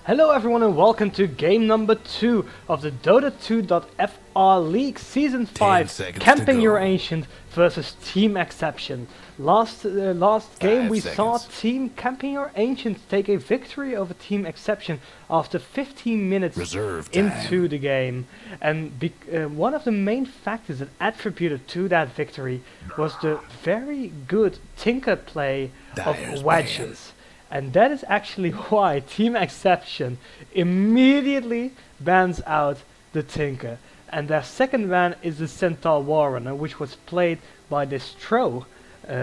Hello everyone and welcome to game number 2 of the DotA2.fr League Season 5 Camping Your Ancient versus Team Exception. Last game we saw Team Camping Your Ancient take a victory over Team Exception after 15 minutes into the game. And one of the main factors that attributed to that victory was the very good Tinker play of wedges. And that is actually why Team Exception immediately bans out the Tinker. And their second ban is the Centaur Warrunner, which was played by Destro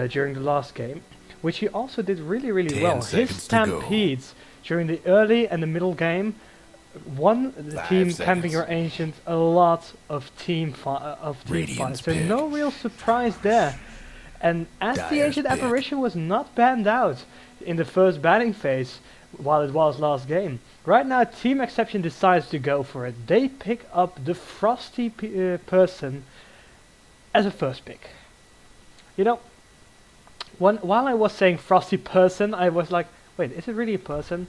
during the last game, which he also did really well. His Stampedes during the early and the middle game won the Team Camping Your Ancient a lot of team fights. So no real surprise there. And as the Ancient Apparition was not banned out in the first banning phase, while it was last game, right now Team Exception decides to go for it. They pick up the Frosty person as a first pick. You know, while I was saying Frosty person, I was like, wait, is it really a person?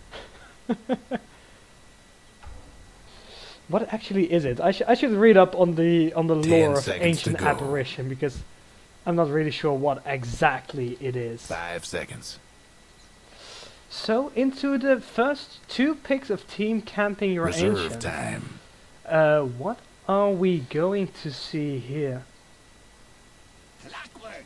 What actually is it? I should read up on the lore of Ancient Apparition, because I'm not really sure what exactly it is. 5 seconds. So into the first two picks of Team Camping Your Ancient. Time. What are we going to see here? Clockwork.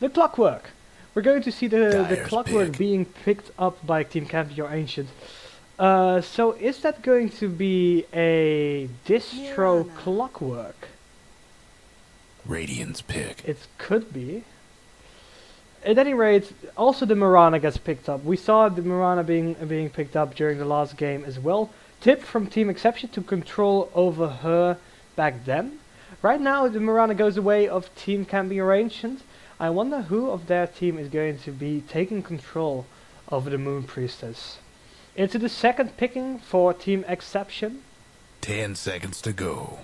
The Clockwork. We're going to see the Clockwork being picked up by Team Camping Your Ancient. So is that going to be a Distro Clockwork? Radiant's pick. It could be. At any rate, also the Mirana gets picked up. We saw the Mirana being picked up during the last game as well. Tip from Team Exception to control over her back then. Right now the Mirana goes the way of Team Camping Your Ancient. I wonder who of their team is going to be taking control over the Moon Priestess. Into the second picking for Team Exception. 10 seconds to go.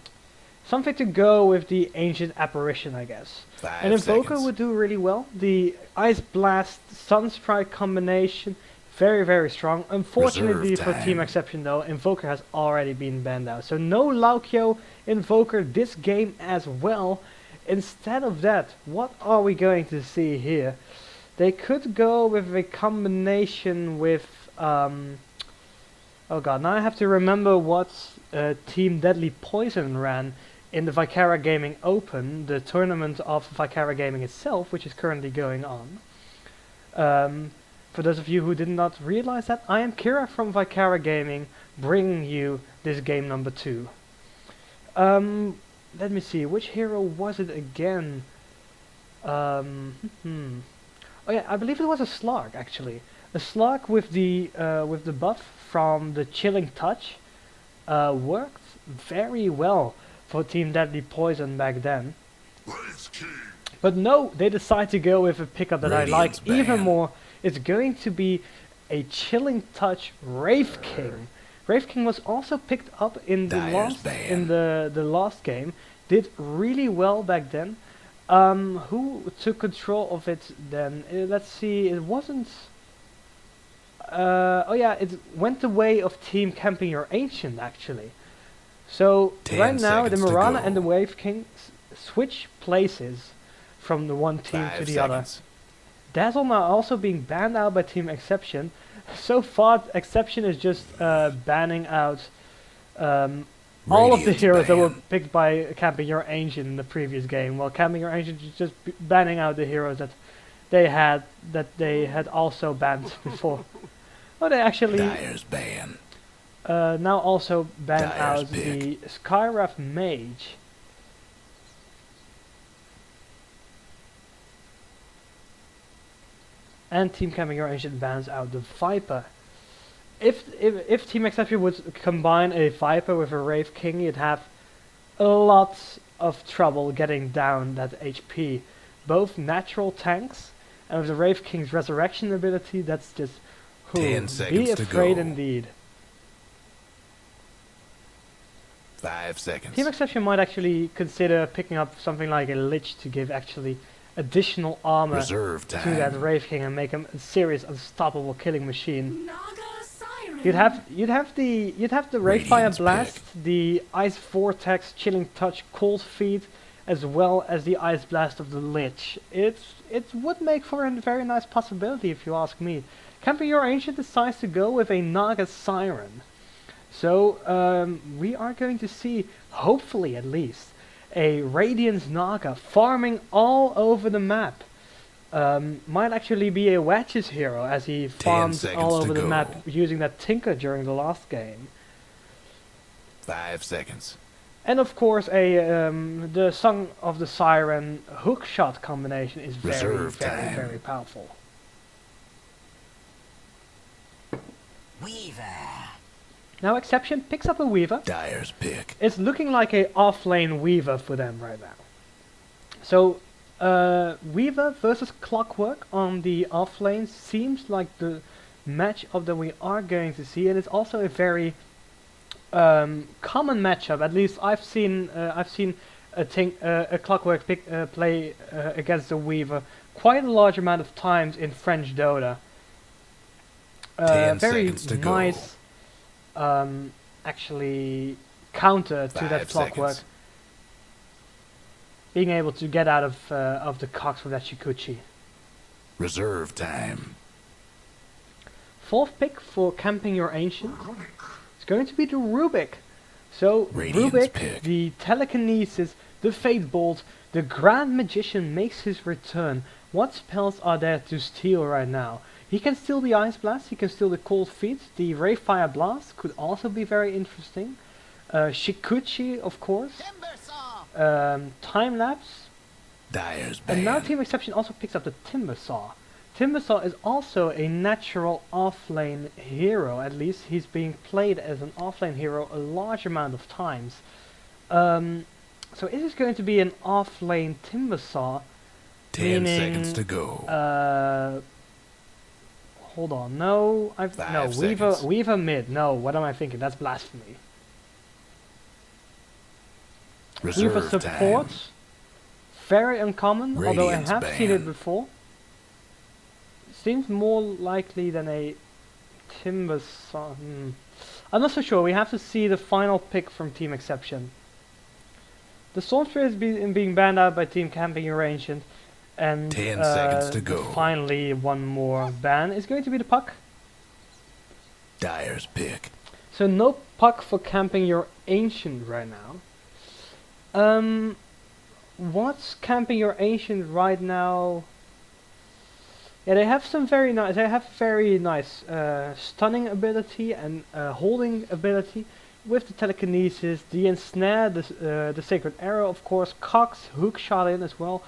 Something to go with the Ancient Apparition, I guess. 5 An Invoker seconds. would do really well. The Ice Blast Sunstrike combination, very strong. Unfortunately for Team Exception though, Invoker has already been banned out. So no Laukio Invoker this game as well. Instead of that, what are we going to see here? They could go with a combination with... oh god, now I have to remember what Team Deadly Poison ran in the VicaraGaming Open, the tournament of VicaraGaming itself, which is currently going on. For those of you who did not realize that, I am Kira from VicaraGaming, bringing you this game number 2. Let me see, which hero was it again? Oh yeah, I believe it was a Slark actually. A Slark with the buff from the Chilling Touch worked very well for Team Deadly Poison back then. But no, they decide to go with a pickup that I like even more. It's going to be a Chilling Touch Wraith King. Wraith King was also picked up in the last game. Did really well back then. Who took control of it then? Let's see, it wasn't... oh yeah, it went the way of Team Camping Your Ancient actually. So right now the Mirana and the Wave King switch places from the one team to the other. Dazzle now also being banned out by Team Exception. So far Exception is just banning out all of the heroes that were picked by Camping Your Ancient in the previous game, while Camping Your Ancient is just banning out the heroes that they had also banned before. Oh, they actually now also ban out the Skywrath Mage. And Team Camping Your Ancient bans out the Viper. If Team Exception would combine a Viper with a Wraith King, you'd have a lot of trouble getting down that HP. Both natural tanks, and with the Wraith King's resurrection ability, that's just... 10 seconds be afraid to go. indeed. 5 seconds. Team Exception might actually consider picking up something like a Lich to give actually additional armor to that Wraith King and make him a serious unstoppable killing machine. you'd have the Rayfire Radiant's Blast, the Ice Vortex, Chilling Touch, Cold Feet, as well as the Ice Blast of the Lich. It would make for a very nice possibility if you ask me. Camping Your Ancient decides to go with a Naga Siren. So we are going to see, hopefully at least, a Radiance Naga farming all over the map. Might actually be a Wedge's hero as he farms all over the map using that Tinker during the last game. 5 seconds. And of course the Song of the Siren hookshot combination is very powerful. Weaver. Now Exception picks up a Weaver. Dyer's pick. It's looking like a offlane Weaver for them right now. So Weaver versus Clockwork on the offlane seems like the matchup that we are going to see, and it's also a very common matchup. At least I've seen a Clockwork play against a Weaver quite a large amount of times in French Dota. 10 very seconds to nice actually counter to that 5 Clockwork. seconds. Being able to get out of the cogs with that Shikuchi. Reserve time. Fourth pick for Camping Your Ancient is going to be the Rubik. So Radiant's Rubik, pick. the Telekinesis, the Fate Bolt, the Grand Magician makes his return. What spells are there to steal right now? He can steal the Ice Blast, he can steal the Cold Feet, the Rayfire Blast could also be very interesting. Shikuchi, of course. Time Lapse. Dyer's And now ban. Team Exception also picks up the Timbersaw. Timbersaw is also a natural offlane hero, at least he's being played as an offlane hero a large amount of times. So it is going to be an offlane Timbersaw. 10 meaning, seconds to go. Hold on, no, Weaver mid. No, what am I thinking? That's blasphemy. Weaver Reserve support, time. very uncommon, although I Radiant's have seen it ban. before. Seems more likely than a Timbersaw. I'm not so sure. We have to see the final pick from Team Exception. The Stormspear is being banned out by Team Camping Your Ancient. And 10 seconds to go. finally one more ban is going to be the Puck. Dyer's pick. So no Puck for Camping Your Ancient right now. What's Camping Your Ancient right now? Yeah, they have some very nice stunning ability and holding ability with the Telekinesis, the Ensnare, the Sacred Arrow, of course, Cox, Hookshot in as well.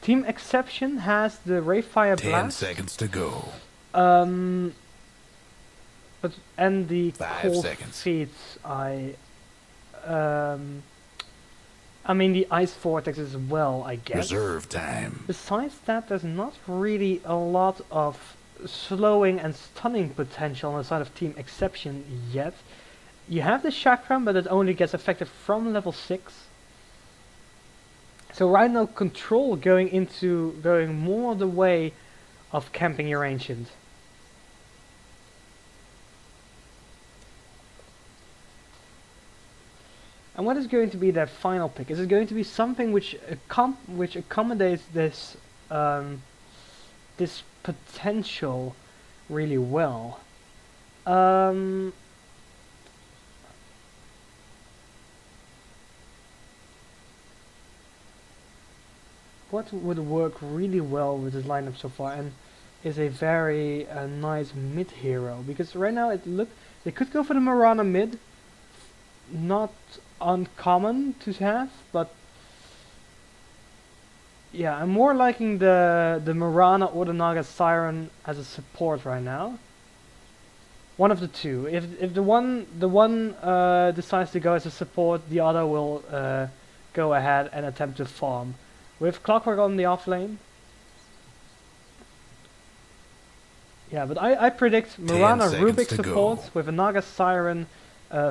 Team Exception has the Rayfire 10 Blast. seconds to go. And the 5 Cold seconds. Feet, I mean the Ice Vortex as well, I guess. Reserve time. Besides that, there's not really a lot of slowing and stunning potential on the side of Team Exception yet. You have the Chakram, but it only gets effective from level 6. So right now, Control going more the way of Camping Your Ancient. And what is going to be their final pick? Is it going to be something which accommodates this this potential really well? What would work really well with this lineup so far, and is a very nice mid hero, because right now they could go for the Marana mid, not uncommon to have, but yeah, I'm more liking the Marana or the Naga Siren as a support right now. One of the two. If the one decides to go as a support, the other will go ahead and attempt to farm. With Clockwork on the offlane. Yeah, but I predict Marana Rubik support with a Naga Siren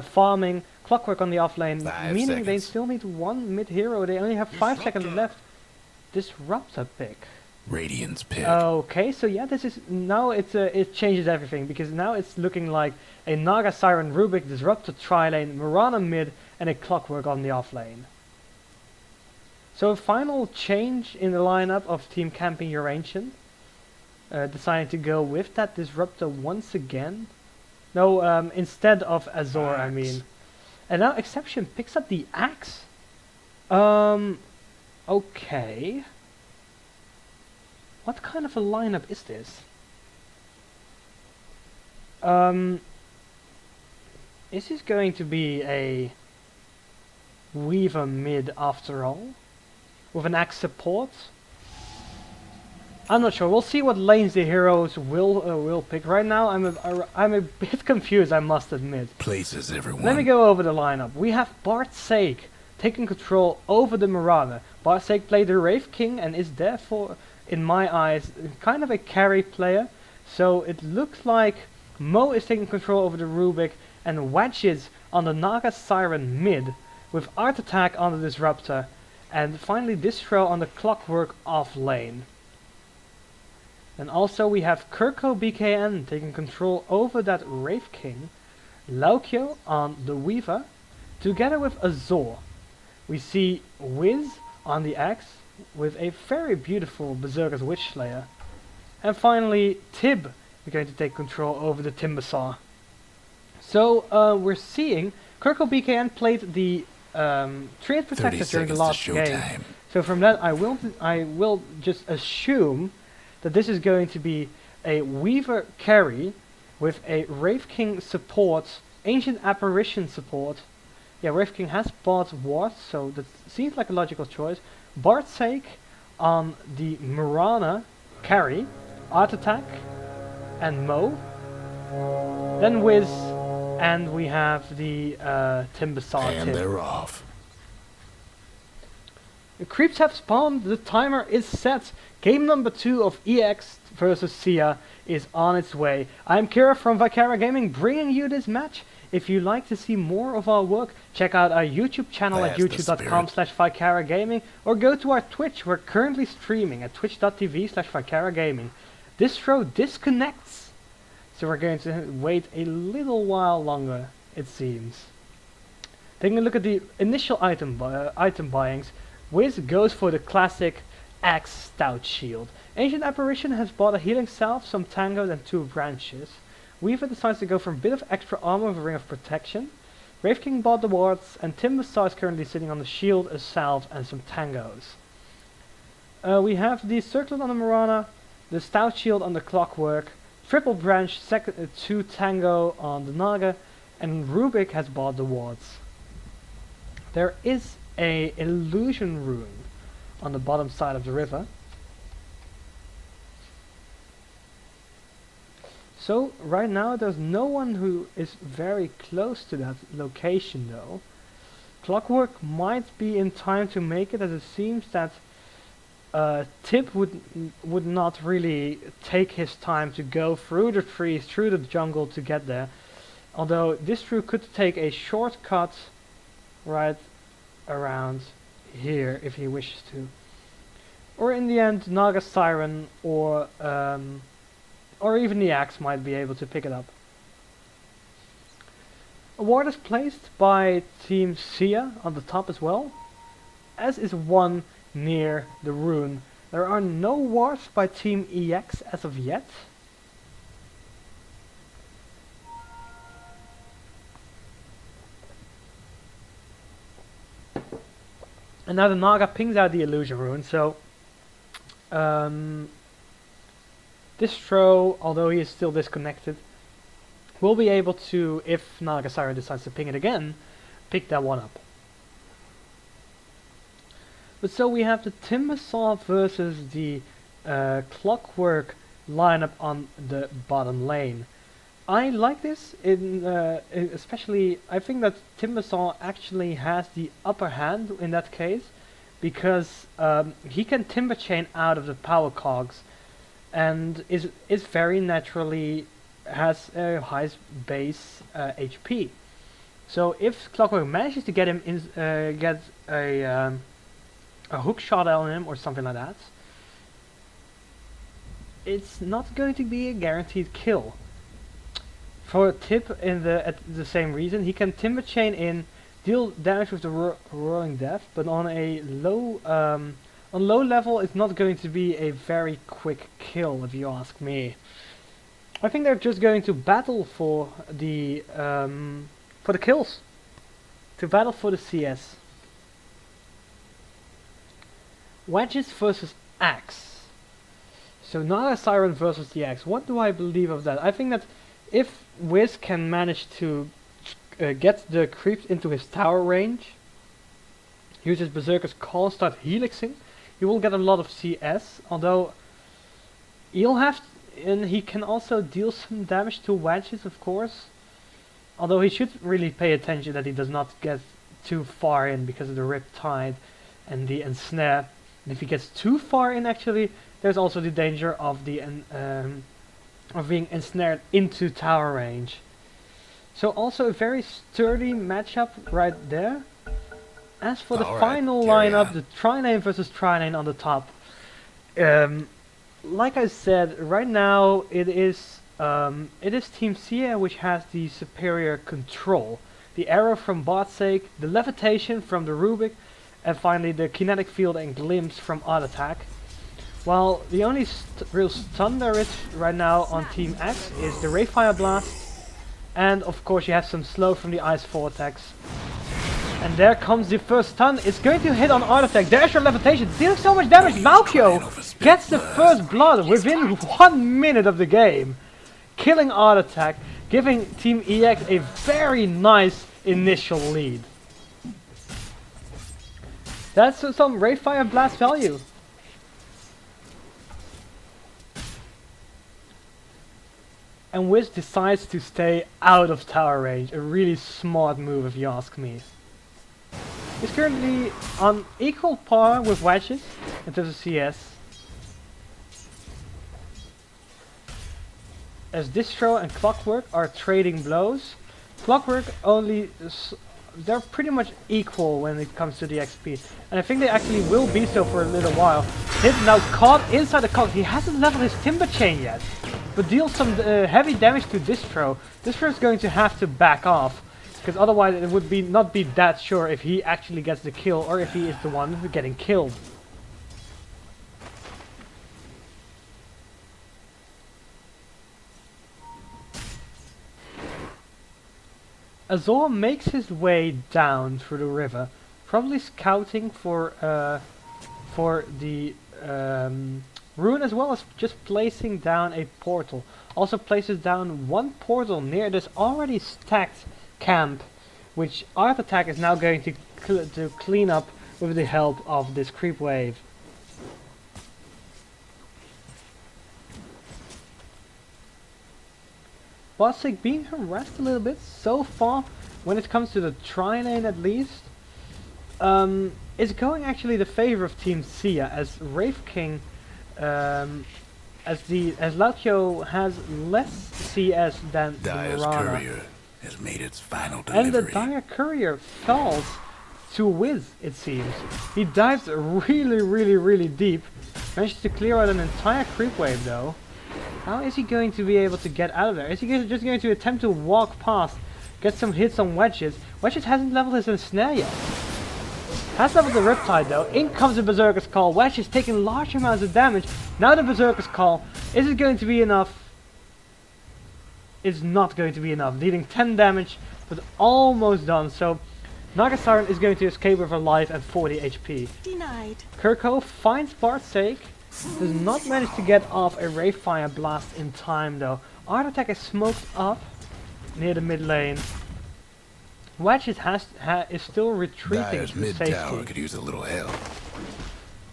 farming, Clockwork on the offlane, meaning they still need one mid hero. They only have 5 seconds left. Disruptor pick. Radiant's pick. Okay, so yeah, this is now it changes everything, because now it's looking like a Naga Siren Rubik Disruptor tri-lane, Mirana mid, and a Clockwork on the off lane. So a final change in the lineup of Team Camping Your Ancient, deciding to go with that Disruptor once again. No, instead of Azor, I mean. And now Exception picks up the Axe. Okay. What kind of a lineup is this? Is this going to be a Weaver mid after all? With an Axe support? I'm not sure. We'll see what lanes the heroes will pick. Right now, I'm a bit confused, I must admit. Places everyone. Let me go over the lineup. We have Bart Sake taking control over the Mirana. Bart Sake played the Wraith King and is therefore, in my eyes, kind of a carry player. So it looks like Mo is taking control over the Rubik and Wedges on the Naga Siren mid, with Art Attack on the Disruptor, and finally Distro on the Clockwork off lane. And also we have Kirko BKN taking control over that Wraith King, Laukio on the Weaver, together with Azor. We see Wiz on the Axe, with a very beautiful Berserker's Witchslayer. And finally Tib is going to take control over the Timbersaw. So we're seeing Kirko BKN played the Treant Protector during the last game. So from that I will just assume that this is going to be a Weaver carry with a Wraith King support, Ancient Apparition support. Yeah, Wraith King has bought Ward, so that seems like a logical choice. Bart Sake on the Mirana carry, Art Attack, and Mo. Then Wiz, and we have the Timbersaw And tip. they're off. The creeps have spawned, the timer is set. Game number 2 of EX versus Sia is on its way. I'm Kira from VicaraGaming bringing you this match. If you'd like to see more of our work, check out our YouTube channel at youtube.com/VicaraGaming or go to our Twitch. We're currently streaming at twitch.tv/VicaraGaming. Distro disconnects, so we're going to wait a little while longer, it seems. Taking a look at the initial item buyings, Wiz goes for the classic Axe Stout Shield. Ancient Apparition has bought a Healing Salve, some Tangos and 2 branches. Weaver decides to go for a bit of extra armor with a Ring of Protection. Wraith King bought the wards, and Timbersaw is currently sitting on the shield, a salve and some Tangos. We have the Circlet on the Mirana, the Stout Shield on the Clockwork, Triple Branch, 2 Tango on the Naga, and Rubik has bought the wards. There is a Illusion Rune on the bottom side of the river. So right now there's no one who is very close to that location though. Clockwork might be in time to make it, as it seems that Tip would not really take his time to go through the trees, through the jungle to get there. Although this true could take a shortcut right around here if he wishes to. Or in the end Naga Siren or even the Axe might be able to pick it up. A ward is placed by Team Sia on the top as well, as is one near the rune. There are no wards by Team EX as of yet. And now the Naga pings out the Illusion Rune, so Distro, although he is still disconnected, will be able to, if Naga Siren decides to ping it again, pick that one up. But so we have the Timbersaw versus the Clockwork lineup on the bottom lane. I like this, especially I think that Timbersaw actually has the upper hand in that case, because he can Timber Chain out of the power cogs, and is very naturally has a high base HP. So if Clockwork manages to get him get a hook shot on him or something like that, it's not going to be a guaranteed kill. For Tip at the same reason, he can Timber Chain in, deal damage with the Roaring Death, but on a on low level it's not going to be a very quick kill if you ask me. I think they're just going to battle for the kills, to battle for the CS. Wedges versus Axe. So Naga Siren versus the Axe. What do I believe of that? I think that if Wiz can manage to get the creeps into his tower range, use his Berserker's Call, start helixing, he will get a lot of CS, although he'll have and he can also deal some damage to Wedges, of course, although he should really pay attention that he does not get too far in because of the Riptide and the Ensnare. And if he gets too far in, actually, there's also the danger of the of being ensnared into tower range. So also a very sturdy matchup right there. As for the final lineup, the Trinane versus Trinane on the top. Like I said, right now it is Team Sia which has the superior control. The arrow from Botsake, the levitation from the Rubik, and finally the kinetic field and glimpse from Art Attack. While the only real stun there is right now on Team X is the Rayfire Blast, and of course you have some slow from the Ice Vortex. And there comes the first stun. It's going to hit on Art Attack. There's your levitation, dealing so much damage. Malkio gets the first blood within 1 minute of the game, killing Art Attack, giving Team EX a very nice initial lead. That's some Rayfire Blast value. And Wiz decides to stay out of tower range. A really smart move if you ask me. He's currently on equal par with Wedges in terms of CS. As Distro and Clockwork are trading blows. Clockwork only... they're pretty much equal when it comes to the XP. And I think they actually will be so for a little while. He's now caught inside the clock. He hasn't leveled his Timber Chain yet. But deals some heavy damage to Distro. Distro is going to have to back off. Because otherwise it would not be that sure if he actually gets the kill or if he is the one who's getting killed. Azor makes his way down through the river, probably scouting for the rune, as well as just placing down a portal. Also places down one portal near this already stacked camp, which Art Attack is now going to clean up with the help of this creep wave. Botsake being harassed a little bit so far when it comes to the Trinane at least. Is going actually the favor of Team Sia, as Wraith King as Lautio has less CS than the Mirana. Courier has made its final delivery. And the Dire Courier falls to Wiz, it seems. He dives really deep. Manages to clear out an entire creep wave though. How is he going to be able to get out of there? Is he just going to attempt to walk past, get some hits on Wedges? Wedges hasn't leveled his Ensnare yet. Has leveled the Riptide though. In comes the Berserker's Call. Wedges taking large amounts of damage. Now the Berserker's Call. Is it going to be enough? It's not going to be enough. Dealing 10 damage, but almost done. So Naga Siren is going to escape with her life at 40 HP. Denied. Kirko finds Botsake. Does not manage to get off a Rayfire Blast in time though. Art Attack is smoked up near the mid lane. Wedges is still retreating to mid safety tower could use a little help.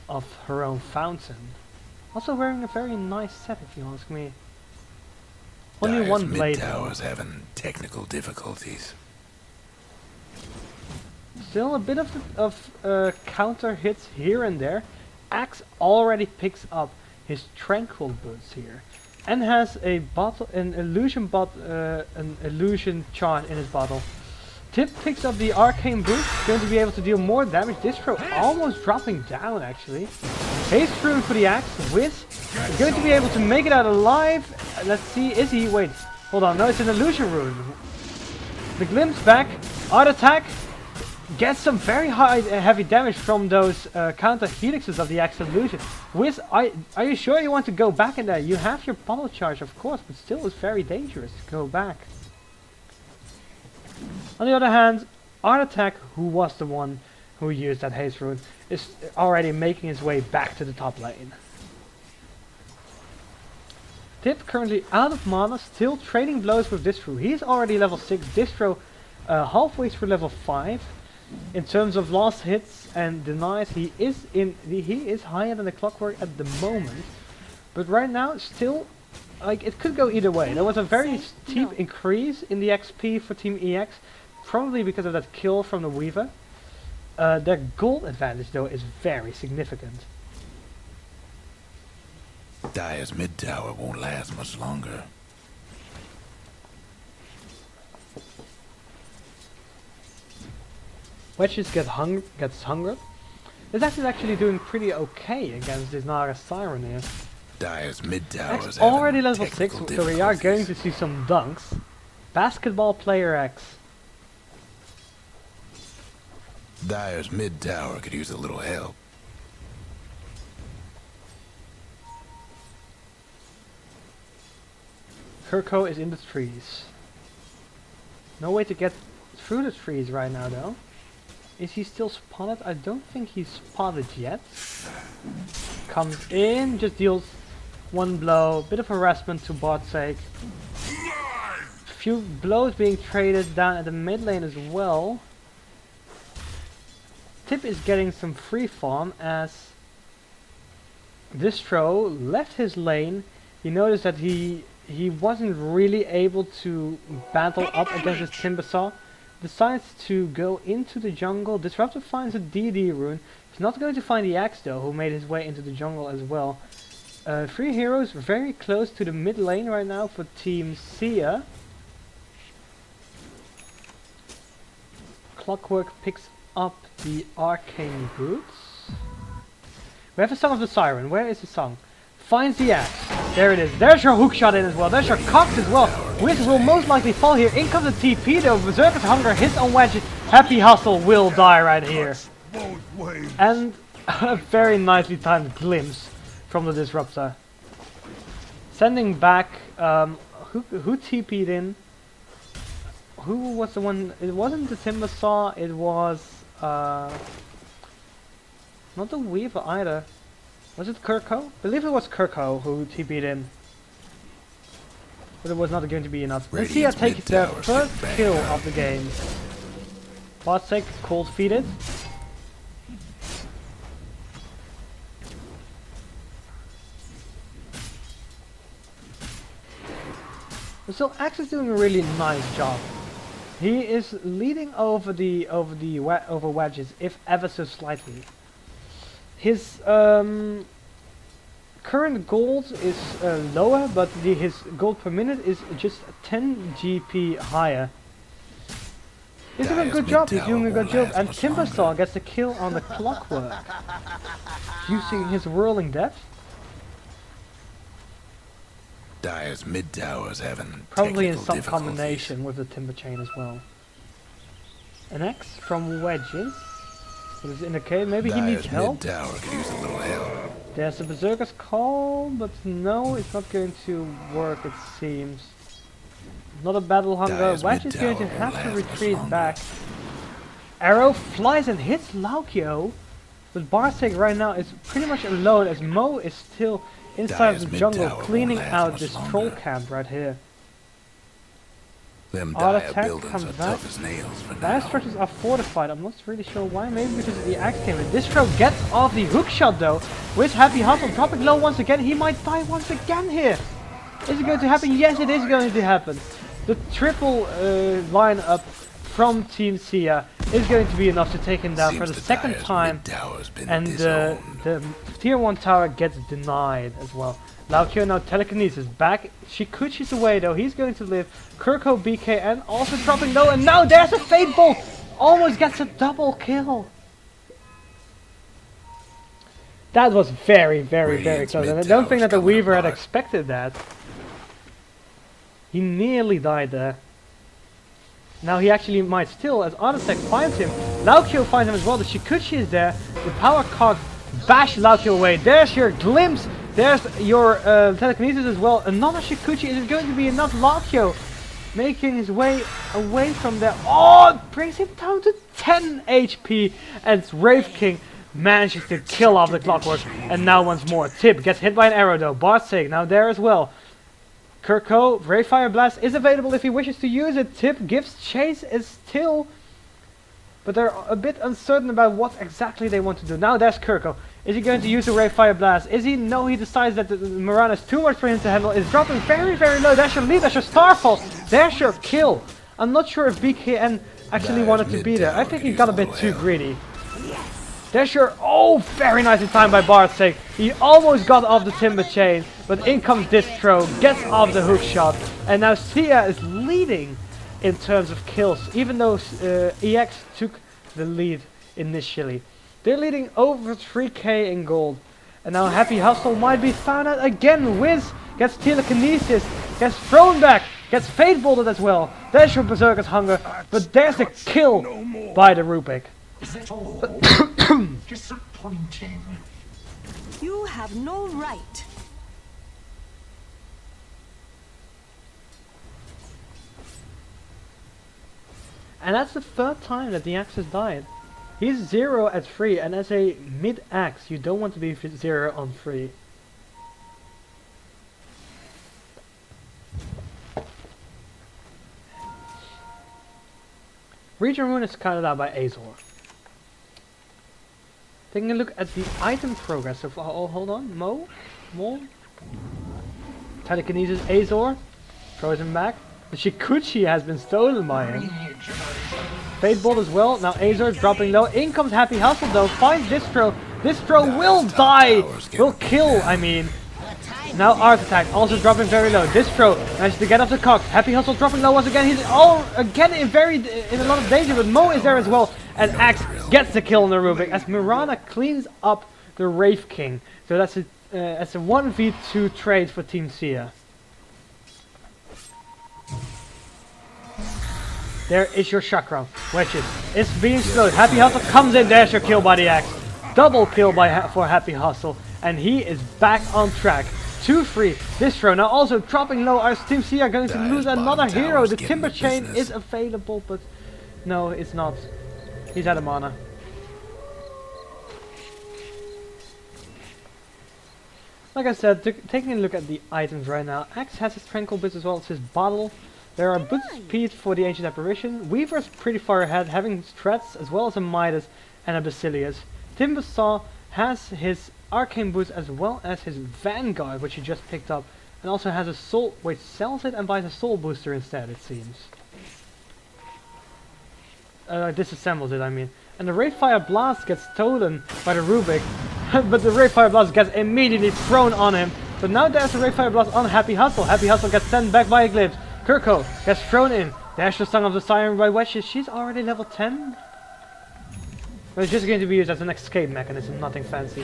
of her own fountain. Also wearing a very nice set if you ask me. Only Dire's one blade mid though. tower's having technical difficulties. Still a bit of counter hits here and there. Axe already picks up his tranquil boots here, and has an illusion charge in his bottle. Tip picks up the arcane boost, going to be able to deal more damage. Distro almost dropping down actually. Haste Rune for the axe. Wiz is going to be able to make it out alive. Let's see, is he? Wait, hold on, no, it's an illusion rune. The glimpse back, art attack, gets some very high heavy damage from those counter helixes of the axe illusion. Wiz, are you sure you want to go back in there? You have your bottle charge, of course, but still it's very dangerous to go back. On the other hand, art attack, who was the one who used that haste rune, is already making his way back to the top lane. Tip currently out of mana, still trading blows with Distro. He's already level 6, Distro halfway through level 5. In terms of last hits and denies, he is higher than the Clockwork at the moment. But right now, still, like, it could go either way. There was a very steep increase in the XP for Team EX, probably because of that kill from the Weaver. Their gold advantage, though, is very significant. Dire's mid tower won't last much longer. Wedges gets hungered. This is actually doing pretty okay against this Naga Siren here. Dire's mid tower is already level 6, so we are going to see some dunks. Basketball player X. Dire's mid tower could use a little help. Kirko is in the trees. No way to get through the trees right now though. Is he still spotted? I don't think he's spotted yet. Comes in, just deals one blow. Bit of harassment to bot sake. Few blows being traded down at the mid lane as well. Tip is getting some free farm as Distro left his lane. He noticed that he wasn't really able to battle up against his Timbersaw. Decides to go into the jungle. Disruptor finds a DD rune. He's not going to find the axe though, who made his way into the jungle as well. 3 heroes very close to the mid lane right now for Team Sia. Clockwork picks up the arcane boots. We have a Song of the Siren. Where is the song? Finds the axe. There it is. There's your hookshot in as well. There's your Cox as well. Wiz will most likely fall here. In comes the TP though. Berserker's Hunger hits on Wedge. Happy Hustle will die right here. And a very nicely timed glimpse from the Disruptor. Sending back, who TP'd in? Who was the one? It wasn't the Timbersaw, it was, not the Weaver either. Was it Kirko? I believe it was Kirko who TP'd in. But it was not going to be enough. Sia takes their first kill of the game. Botsec cold feeded. So Axe is doing a really nice job. He is leading over Wedges, if ever so slightly. His current gold is lower, but his gold per minute is just 10 GP higher. He's doing a good job, he's doing a good job, and Timbersaw gets the kill on the Clockwork, using his whirling depth. Dire's mid tower's having probably in some combination with the Timber Chain as well. An X from Wedges. What does it indicate? Maybe he needs help. Mid tower could use a little help. There's a Berserker's Call, but no, it's not going to work, it seems. Not a Battle Hunger. Wedge is going to have to retreat back. Arrow flies and hits Laukio, but Barsig right now is pretty much alone as Mo is still inside of the jungle cleaning out this troll camp right here. Them Art dire attack buildings comes are back. tough as nails for Dire now. structures are fortified. I'm not really sure why. Maybe because of the axe came in. Distro gets off the hook shot though. With Happy Hustle dropping low once again. He might die once again here. Is it going to happen? Yes, it is going to happen. The triple lineup from Team Sia is going to be enough to take him down for the second time. And the tier 1 tower gets denied as well. Laukio now telekinesis back. She's away though. He's going to live. Kirko, BK, and also dropping low. And now there's a Fate Bolt. Almost gets a double kill. That was very, very, very close. And I don't think that the Weaver had expected that. He nearly died there. Now he actually might still, as Artistech finds him. Laukio finds him as well. The Shikuchi is there. The power cog bash Laukio away. There's your glimpse. There's your telekinesis as well. Another Shikuchi. Is it going to be enough? Laukio making his way away from there. Oh, it brings him down to 10 HP. And Wraith King manages to kill off the Clockwork. And now once more, Tip gets hit by an arrow though. Bartsig now there as well. Kirko, Ray Fire Blast is available if he wishes to use it. Tip gives chase is still, but they're a bit uncertain about what exactly they want to do. Now there's Kirko. Is he going to use the Ray Fire Blast? Is he? No, he decides that the Mirana is too much for him to handle. Is dropping very, very low. There's your lead, there's your Starfall. There's your kill. I'm not sure if BKN actually wanted to be there. I think he got a bit too greedy. There's your, oh, very nicely timed by Bartsig. He almost got off the Timber Chain, but in comes Distro, gets off the hook shot, and now Sia is leading in terms of kills, even though EX took the lead initially. They're leading over 3k in gold, and now Happy Hustle might be found out again. Wiz gets telekinesis, gets thrown back, gets fate bolted as well. There's your Berserker's Hunger, but there's the kill by the Rubik. Is that all? Disappointing. You have no right. And that's the third time that the axe has died. He's 0 at 3, and as a mid-axe, you don't want to be 0 on 3. Region Rune is scouted out by Azor. Taking a look at the item progress of, oh, hold on, Mo? Telekinesis Azor, throws him back. The Shikuchi has been stolen by him. Fate Bolt as well, now Azor dropping low. In comes Happy Hustle though, finds Distro. Distro will die, will kill, I mean. Now Art Attack also dropping very low. Distro manages to get off the cock. Happy Hustle dropping low once again. He's again in a lot of danger, but Mo is there as well. And Axe gets the kill on the Rubik as Mirana cleans up the Wraith King. So that's a 1v2 trade for Team Sia. There is your chakra. Wedges. It's being slowed. Happy Hustle comes in. There's your kill by the Axe. Double kill for Happy Hustle. And he is back on track. 2-3. Distro now also dropping low. Our Team Sia are going to lose another hero. The Timber Chain is available, but no, it's not. He's out of mana. Like I said, taking a look at the items right now, Axe has his Tranquil Boots as well as his bottle. There are Boots Speed for the Ancient Apparition. Weaver's pretty far ahead, having Threats as well as a Midas and a Basilius. Timbersaw has his Arcane Boots as well as his Vanguard, which he just picked up, and also has a Soul, which sells it and buys a Soul Booster instead, it seems. Disassembles it, I mean. And the Wraithfire Blast gets stolen by the Rubik, but the Wraithfire Blast gets immediately thrown on him. But now there's a Wraithfire Blast on Happy Hustle. Happy Hustle gets sent back by Eclipse. Kirko gets thrown in. There's the Song of the Siren by Wedges. She's already level 10. But it's just going to be used as an escape mechanism, nothing fancy.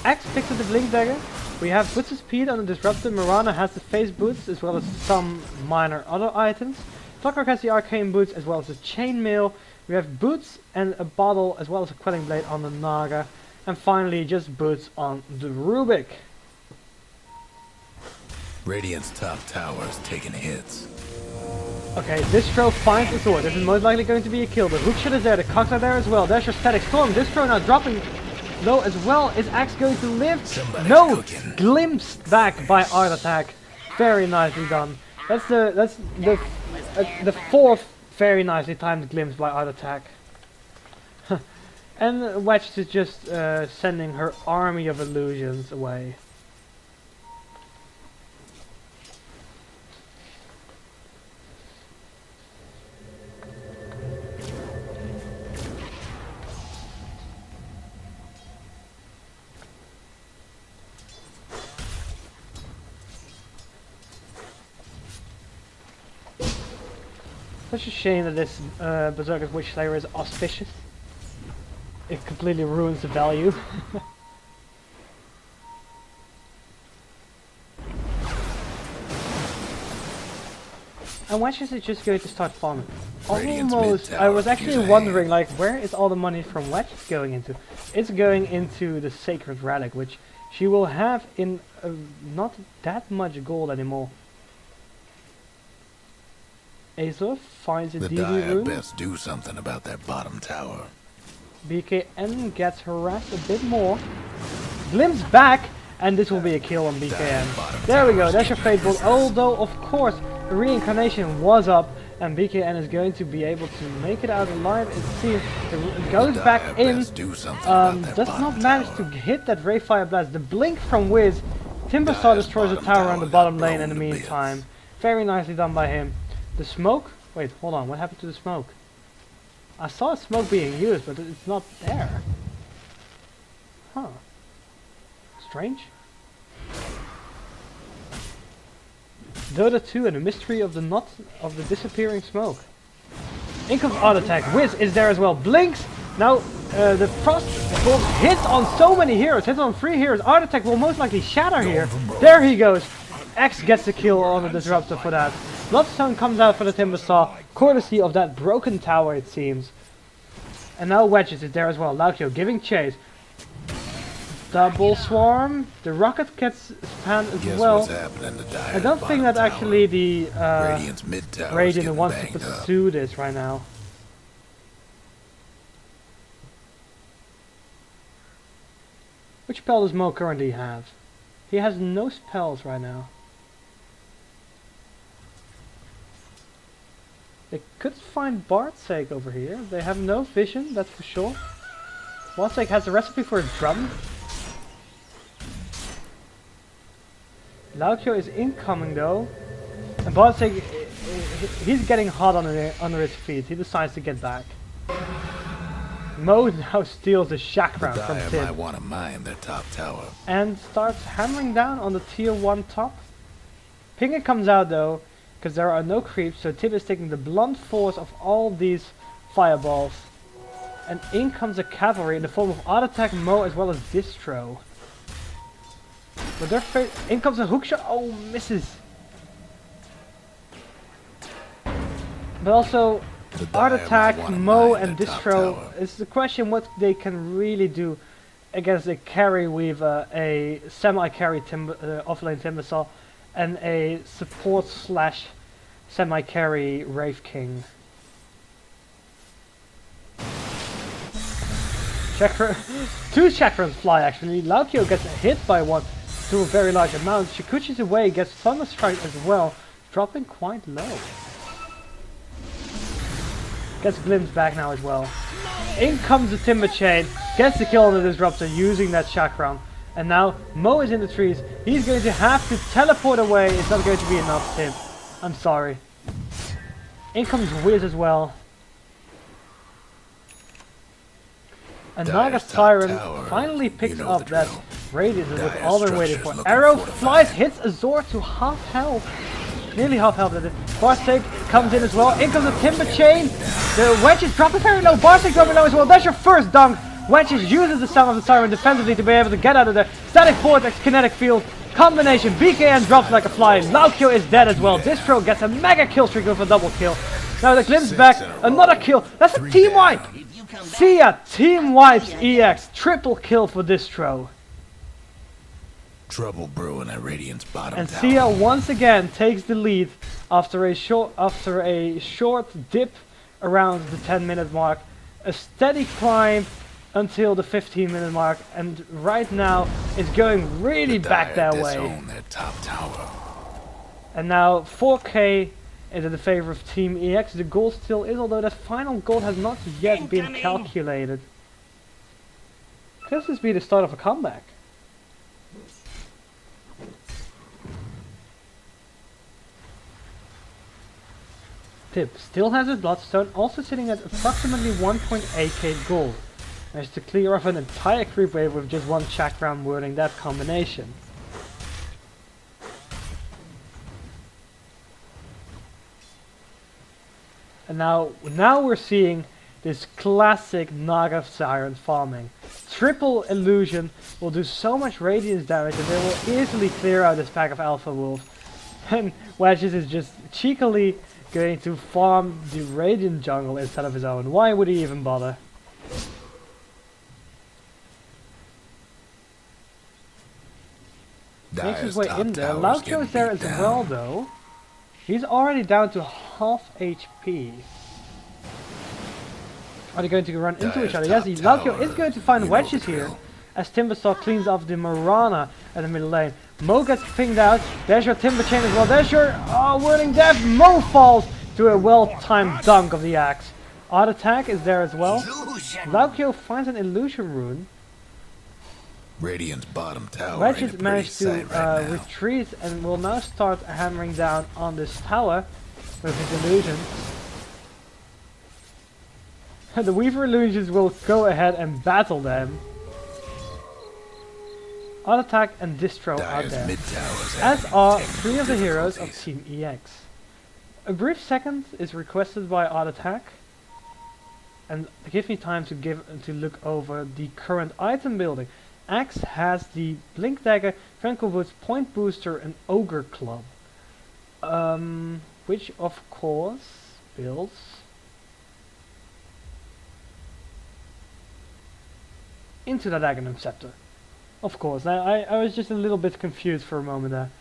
Axe picks up the Blink Dagger. We have Boots of Speed on the Disruptor. Mirana has the Face Boots as well as some minor other items. Clockwork has the Arcane Boots as well as the Chainmail. We have Boots and a Bottle as well as a Quelling Blade on the Naga. And finally just Boots on the Rubik. Radiant's top tower is taking hits. Okay, Distro finds the sword. This is most likely going to be a kill. The hookshot is there, the cocks are there as well. There's your Static Storm. Distro now dropping low as well. Is Axe going to live? Somebody's no! cooking. Glimpsed back by Art Attack. Very nicely done. That's the fourth very nicely timed glimpse by Art Attack. And Wedge is just sending her army of illusions away. Such a shame that this Berserker's Witch Slayer is auspicious. It completely ruins the value. And Wedges is just going to start farming. Radiant's Almost, mid-tower I was could actually use a wondering, hand. like, where is all the money from Wedges going into? It's going into the Sacred Relic, which she will have in not that much gold anymore. Azor finds a The DD Dire room. best do something about that bottom tower. BKN gets harassed a bit more. Glimpse back, and this will be a kill on BKN. There we go, that's your fate bolt. Although, of course, the reincarnation was up, and BKN is going to be able to make it out alive. It seems it goes back in. Does not manage to hit that Ray Fire Blast. The blink from Wiz. Timberstar destroys the tower on the bottom lane in the meantime. Very nicely done by him. The smoke? Wait, hold on, what happened to the smoke? I saw a smoke being used, but it's not there. Huh. Strange. Dota 2 and the mystery of the disappearing smoke. In comes Art Attack. Wiz is there as well. Blinks. Now the Frost Bolt hits on so many heroes. Hits on 3 heroes. Art Attack will most likely shatter here. There he goes. X gets the kill on the Disruptor for that. Bloodstone comes out for the Timberstar, courtesy of that broken tower, it seems. And now Wedges is there as well. Laukio giving chase. Double Swarm. The rocket gets spanned as well. I don't think that actually the Radiant wants to pursue this right now. Which spell does Mo currently have? He has no spells right now. They could find Bardsake over here. They have no vision, that's for sure. Bardsake has a recipe for a drum. Laukio is incoming though. And Bardsake, he's getting hot under his feet. He decides to get back. Mo now steals the chakra from Tim. Might want to mine their top tower. And starts hammering down on the tier 1 top. Pinger comes out though, because there are no creeps, so Tim is taking the blunt force of all these fireballs. And in comes a cavalry in the form of Art Attack, Mo, as well as Distro. But their in comes a hookshot. Oh, misses. But also, Art Attack, Mo, and Distro. It's the question what they can really do against a carry with a semi-carry offlane Timberstar and a support slash semi-carry Wraith King. Two chakrams fly actually. Laukio gets hit by one to a very large amount. Shikuchi's away, gets Thunderstrike as well, dropping quite low. Gets Glimpse back now as well. In comes the Timber Chain, gets the kill on the Disruptor using that chakram. And now Mo is in the trees. He's going to have to teleport away. It's not going to be enough, Tim. I'm sorry. In comes Wiz as well. And Naga Siren finally picks up that radius that we've all been waiting for. Arrow flies, hits Azor to half health. Nearly half health at it. Bardsake comes in as well. In comes the Timber Chain. The Wedges dropping very low. Bardsake dropping low as well. That's your first dunk. Wedges uses the Sound of the Siren defensively to be able to get out of there. Static Vortex, Kinetic Field, combination. BKN drops like a fly. Laukio is dead as well. Distro gets a mega kill streak with a double kill. Now the Glimpse back. Another kill. That's a team wipe. Sia team wipes EX. Triple kill for Distro. Trouble brewing at Radiant's bottom And tower. Sia once again takes the lead after a short dip around the 10-minute mark. A steady climb until the 15-minute mark, and right now it's going really back that way. Their top tower. And now 4K is in the favor of Team EX. The goal still is, although that final goal has not yet been calculated. Could this be the start of a comeback? Tip still has his Bloodstone, also sitting at approximately 1.8k gold. Managed to clear off an entire creep wave with just one chakram wording that combination. And now we're seeing this classic Naga Siren farming. Triple Illusion will do so much radiance damage that they will easily clear out this pack of Alpha Wolves. And Wedges is just cheekily going to farm the Radiant jungle instead of his own. Why would he even bother? Makes his way in there. Lautio is there as well though. He's already down to half HP. Are they going to run into each other? Yes, Lautio is going to find wedges here. As Timbersaw cleans off the Mirana at the middle lane. Mo gets pinged out. There's your Timber Chain as well. There's your Whirling Death. Mo falls to a well-timed dunk of the axe. Art Attack is there as well. Lautio finds an illusion rune. Radiant's bottom tower. Wedges managed to retreat and will now start hammering down on this tower with his illusions. The Weaver illusions will go ahead and battle them. Art Attack and Distro are there, as are 3 of the heroes of Team EX. A brief second is requested by Art Attack, and give me time to look over the current item building. Axe has the Blink Dagger, Tranquil Woods, Point Booster, and Ogre Club, which of course builds into the Dagenham Scepter. Of course, I was just a little bit confused for a moment there.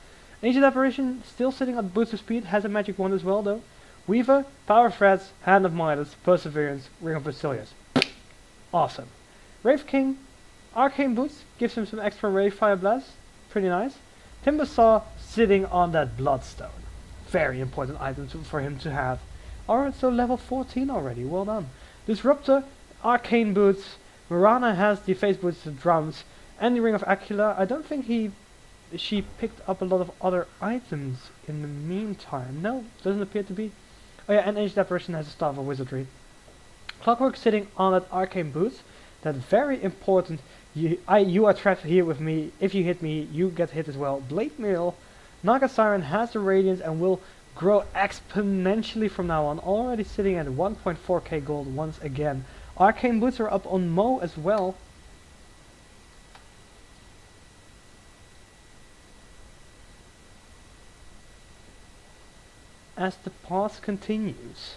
Ancient Apparition, still sitting at boost of speed, has a magic wand as well though. Weaver, Power Threads, Hand of Midas, Perseverance, Ring of Basilius. Awesome. Wraith King, Arcane Boots, gives him some extra Wraith Fire Blast. Pretty nice. Timbersaw sitting on that Bloodstone. Very important item for him to have. Alright, so level 14 already, well done. Disruptor, Arcane Boots, Mirana has the Face Boots, the Drums, and the Ring of Aquila. I don't think she picked up a lot of other items in the meantime. No, doesn't appear to be. Oh yeah, and Ancient Apparition has a Staff of Wizardry. Clockwork sitting on that Arcane Boots. That very important. You are trapped here with me. If you hit me, you get hit as well. Blade Mail. Naga Siren has the Radiance and will grow exponentially from now on. Already sitting at 1.4k gold once again. Arcane Boots are up on Mo as well. As the pause continues.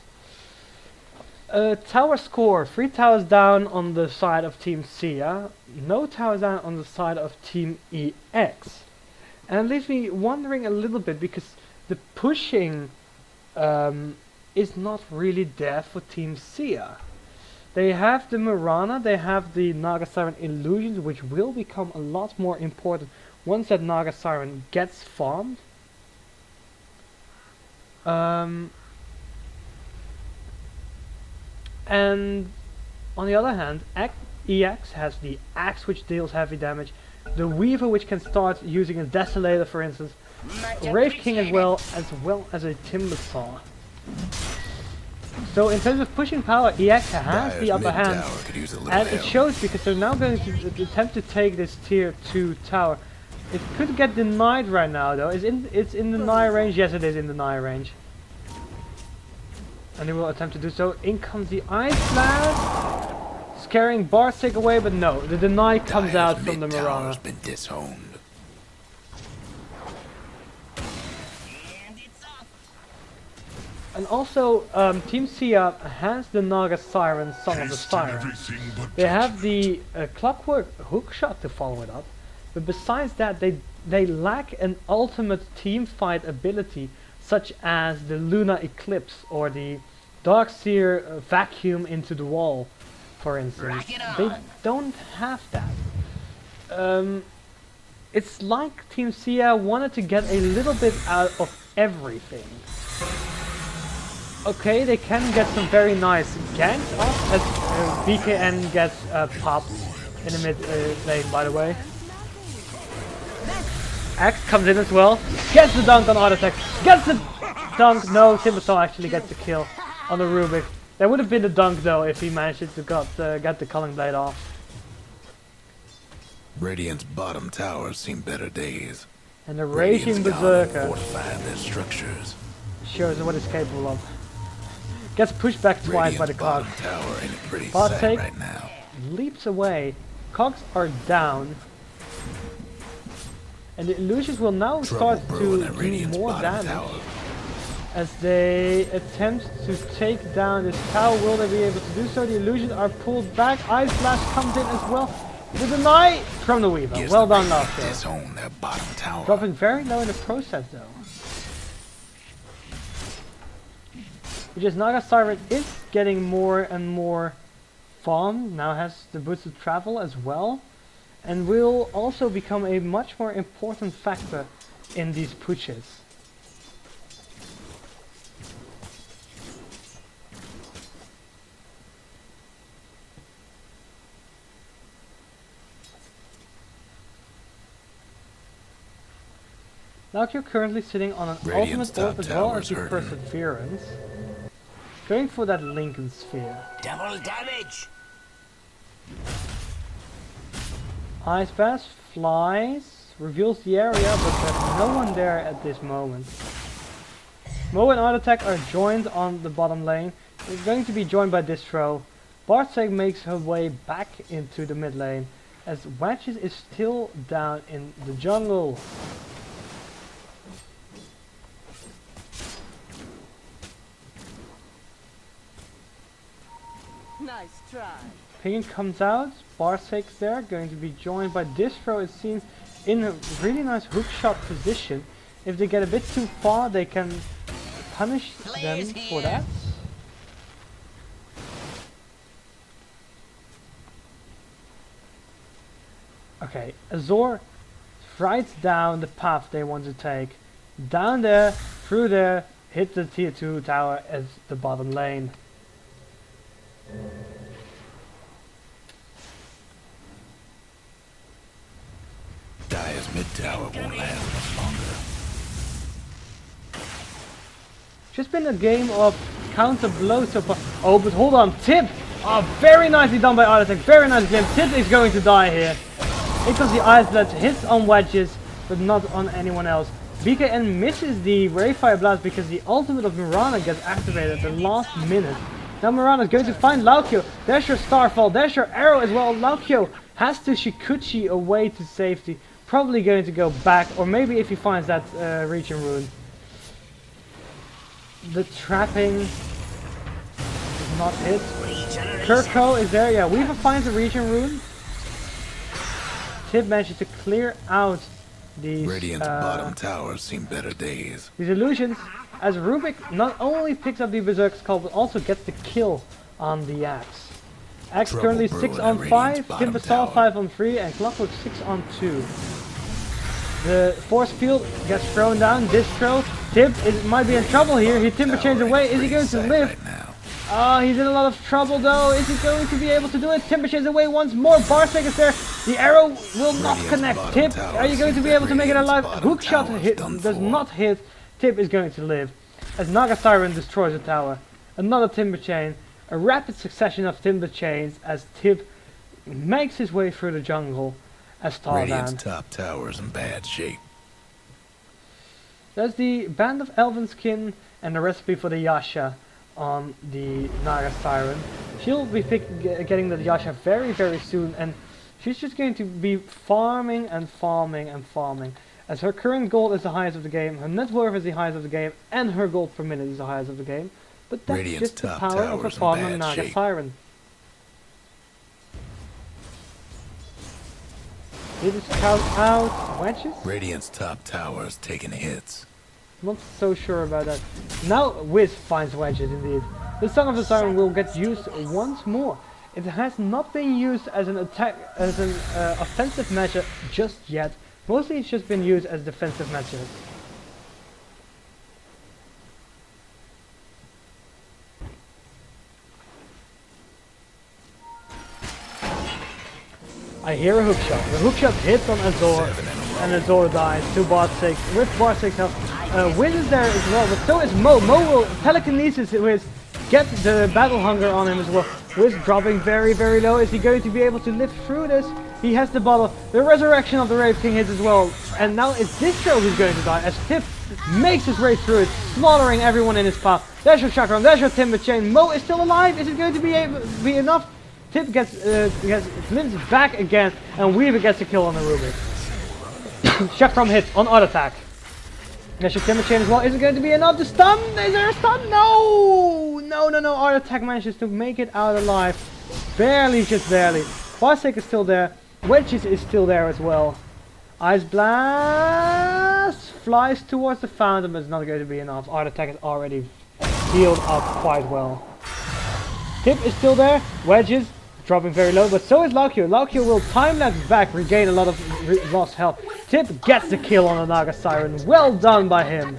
Tower score, 3 towers down on the side of Team Sia, no towers down on the side of Team EX. And it leaves me wondering a little bit because the pushing is not really there for Team Sia. They have the Mirana, they have the Naga Siren Illusions, which will become a lot more important once that Naga Siren gets farmed. And on the other hand, EX has the Axe, which deals heavy damage, the Weaver, which can start using a Desolator, for instance, Wraith King as well as a Timbersaw. So in terms of pushing power, EX has the upper hand, and it shows because they're now going to attempt to take this tier 2 tower. It could get denied right now though. It's in deny range. Yes, it is in deny range. And they will attempt to do so. In comes the Ice Blast, scaring Barsick away, but no, the deny comes out from the Mirana. Been disowned. And also, Team Sia has the Naga Siren, Song of the Siren. They have the Clockwork Hookshot to follow it up, but besides that, they lack an ultimate team fight ability, such as the Luna Eclipse or the Darkseer Vacuum into the Wall, for instance. They don't have that. It's like Team Sia wanted to get a little bit out of everything. Okay, they can get some very nice ganks off, as BKN gets popped in the mid lane, by the way. Axe comes in as well, gets the dunk on Art Attack, gets the dunk. No, Timbersaw actually gets the kill on the Rubik. That would have been the dunk though if he managed to get the Culling Blade off. Radiant's bottom towers seen better days. And the Raging Berserker fortified their structures. Shows what it's capable of. Gets pushed back twice by the Cog. Barsick right now. Leaps away. Cogs are down. And the illusions will now start to do more damage. as they attempt to take down this tower. Will they be able to do so? The illusions are pulled back. Ice Blast comes in as well. The deny from the Weaver. Well done, Lautio. Disown their bottom tower. Dropping very low in the process though. Which is Naga Siren is getting more and more farm. Now has the boosted travel as well. And will also become a much more important factor in these pushes. Lautio currently sitting on an Radiant's ultimate orb as well as the hurting. Perseverance. Going for that Lincoln Sphere. Double damage! Ice Bass flies, reveals the area, but there's no one there at this moment. Mo and Art Attack are joined on the bottom lane. It's going to be joined by Distro. Bartek makes her way back into the mid lane, as Wedges is still down in the jungle. Nice try. Ping comes out, Bartek's there, going to be joined by Distro, it seems, in a really nice hookshot position. If they get a bit too far, they can punish them for that. Okay, Azor writes down the path they want to take. Down there, through there, hit the tier 2 tower as the bottom lane. Dire's mid tower won't last much longer. Just been a game of counter blows so far. Oh, but hold on, Tip! Oh, very nicely done by Artec, very nicely done. Tip is going to die here. Because the Ice Blast hits on Wedges, but not on anyone else. BKN misses the Rayfire Blast because the ultimate of Mirana gets activated at the last minute. Now Mirana is going to find Lautio. There's your Starfall, there's your arrow as well. Lautio has to Shikuchi away to safety. Probably going to go back, or maybe if he finds that region rune. The trapping is not hit. Kirko is there, yeah. Weaver finds the region rune. Tip manages to clear out these Radiant's bottom towers seen better days. these illusions, as Rubik not only picks up the Berserker's Call, but also gets the kill on the Axe. Axe Trouble currently brewing 6 at on Radiant's 5, bottom Timbersal tower. 5 on 3, and Clockwork 6 on 2. The force field gets thrown down. Distro, Tip might be in trouble here. He Timber chains away. Is he going to live? Right now. Oh, he's in a lot of trouble though. Is he going to be able to do it? Timber chains away once more. Bartek is there. The arrow will not Radiant's connect. bottom Tip, tower are you going to be sees able to make it Radiant's alive? bottom Hook shot tower is hit done does for. not hit. Tip is going to live. As Naga Siren destroys the tower. Another timber chain. A rapid succession of timber chains as Tip makes his way through the jungle as Radiant's Tarzan. top tower is in bad shape. There's the Band of Elven Skin and the recipe for the Yasha on the Naga Siren. She'll be getting the Yasha very, very soon, and she's just going to be farming and farming and farming. As her current gold is the highest of the game, her net worth is the highest of the game, and her gold per minute is the highest of the game. But that's Radiant's just the top power of a tower's in farmer bad Naga shape. Siren. Did it count out Wedges? Radiant's top tower is taking hits. Not so sure about that. Now Wiz finds Wedges indeed. The Song of the Siren will get used once more. It has not been used as an attack, as an offensive measure just yet. Mostly it's just been used as defensive measures. I hear a hookshot. The hookshot hits on Azor, and Azor dies to Bart 6 with Bart 6 health. Wiz is there as well, but so is Mo. Mo will telekinesis Wiz, get the battle hunger on him as well. Wiz dropping very, very low. Is he going to be able to live through this? He has the bottle. The resurrection of the Rave King hits as well. And now it's Distro who's going to die as Tip makes his way through it, slaughtering everyone in his path. There's your chakram, there's your timber chain. Mo is still alive. Is it going to be enough? Tip gets glimpsed back again, and Weaver gets a kill on the Rubik. Chakram hit on Art Attack. There's your timber chain as well. Is it going to be enough to stun? Is there a stun? No! No. Our attack manages to make it out alive. Barely, just barely. Barsig is still there. Wedges is still there as well. Ice Blast flies towards the fountain, but it's not going to be enough. Our attack is already healed up quite well. Tip is still there. Wedges dropping very low, but so is Laukio. Laukio will time-lapse back, regain a lot of lost health. Tip gets the kill on the Naga Siren. Well done by him.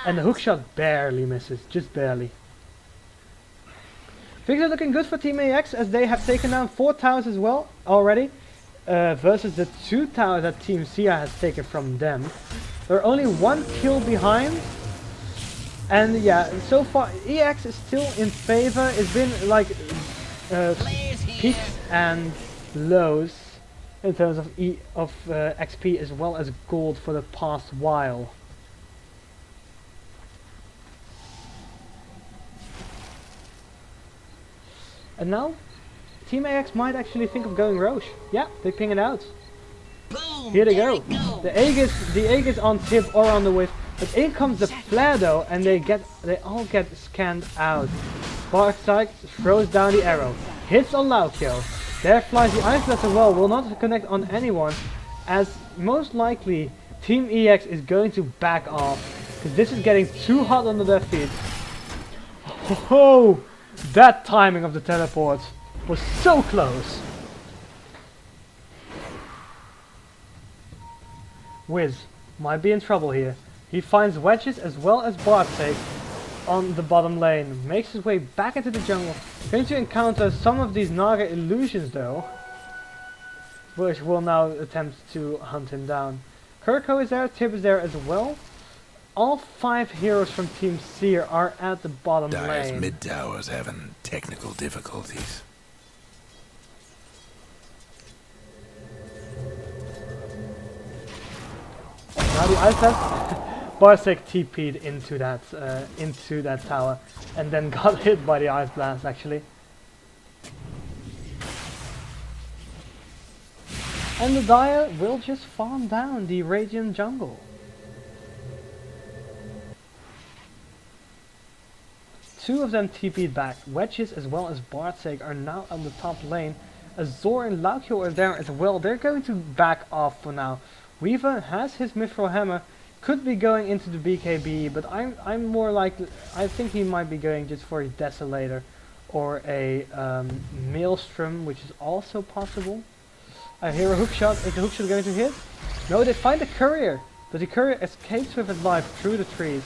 And the hookshot barely misses, just barely. Things are looking good for Team AX as they have taken down 4 towers as well already. Versus the 2 towers that Team Sia has taken from them. They're only 1 kill behind. And yeah, so far EX is still in favor. It's been like peaks and lows in terms of XP as well as gold for the past while. And now Team AX might actually think of going Roche. Yeah, they ping it out. Boom, here they go. The Aegis on tip or on the whiff. But in comes the flare though, and they all get scanned out. Barsig throws down the arrow. Hits on Laukio. There flies the Ice Blast as well. Will not connect on anyone. As most likely Team EX is going to back off. Because this is getting too hot under their feet. Oh, that timing of the teleport was so close. Wiz might be in trouble here. He finds Wedges as well as Barsig on the bottom lane. Makes his way back into the jungle. Going to encounter some of these Naga illusions though. Which will now attempt to hunt him down. Kirko is there, Tib is there as well. All 5 heroes from Team Seer are at the bottom Dire's lane. mid tower's having technical difficulties. Now the Ice Blast, Barsig TP'd into that tower and then got hit by the Ice Blast actually. And the Dire will just farm down the Radiant jungle. Two of them TP'd back. Wedges as well as Barsig are now on the top lane. Azor and Laukio are there as well. They're going to back off for now. Weaver has his Mithril Hammer, could be going into the BKB, but I'm more likely, I think he might be going just for a Desolator or a Maelstrom, which is also possible. I hear a hookshot. Is the hookshot going to hit? No, they find the courier, but the courier escapes with his life through the trees.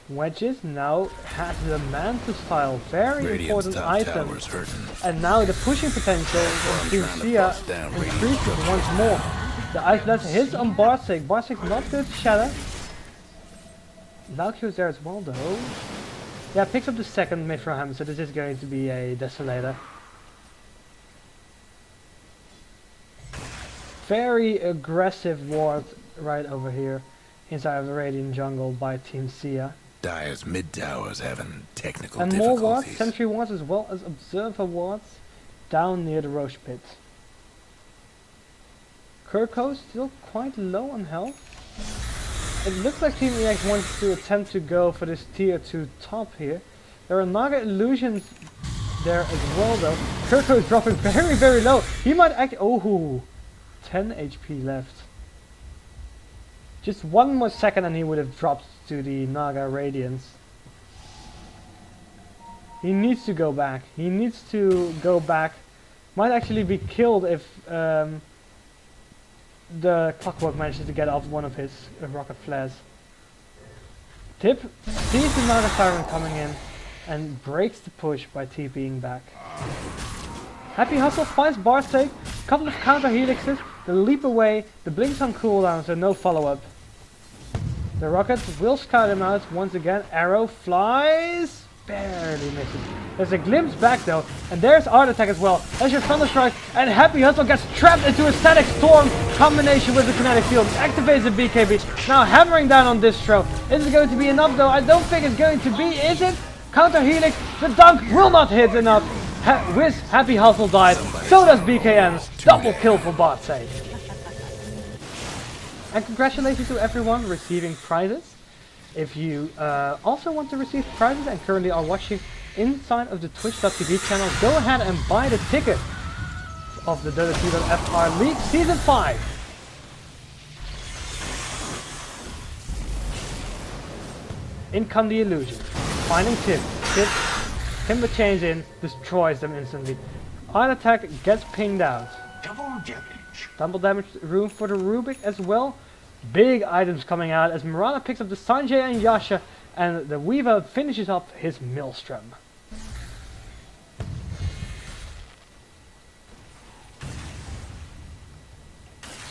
Wedges now has the Mantle Style, very important item. And now the pushing potential of Team Sia increases once more. The Ice Blast hits on Barsig. Barsig not good to shatter. Laukio's there as well though. Yeah, picks up the second Mithril Hammer, so this is going to be a Desolator. Very aggressive ward right over here inside of the Radiant jungle by Team Sia. Dire's mid tower's having technical and difficulties. more wards, sentry wards as well as observer wards down near the Roche pit. Kirko still quite low on health. It looks like Team EX wants to attempt to go for this tier 2 top here. There are Naga illusions there as well though. Kirko is dropping very, very low. He might act. Oh, 10 HP left. Just one more second and he would have dropped to the Naga Radiance. He needs to go back. He needs to go back. Might actually be killed if the Clockwork manages to get off one of his rocket flares. Tip sees the Naga Siren coming in and breaks the push by TPing back. Happy Hustle finds Barsig, couple of counter helixes, the leap away, the blinks on cooldown, so no follow-up. The rocket will scout him out once again. Arrow flies, barely misses. There's a glimpse back though, and there's Art Attack as well. There's your Thunderstrike, and Happy Hustle gets trapped into a Static Storm combination with the Kinetic Field. Activates the BKB, now hammering down on Distro. Is it going to be enough though? I don't think it's going to be, is it? Counter Helix, the dunk will not hit enough. Wiz, Happy Hustle died, so does BKM. Double kill for Barsig. And congratulations to everyone receiving prizes. If you also want to receive prizes and currently are watching inside of the Twitch.tv channel, go ahead and buy the ticket of the DotA2.fr League Season 5. In come the illusion. Finding Tim. Timber chains in, destroys them instantly. Art attack gets pinged out. Double damage room for the Rubik as well. Big items coming out as Mirana picks up the Sanjay and Yasha, and the Weaver finishes up his Maelstrom.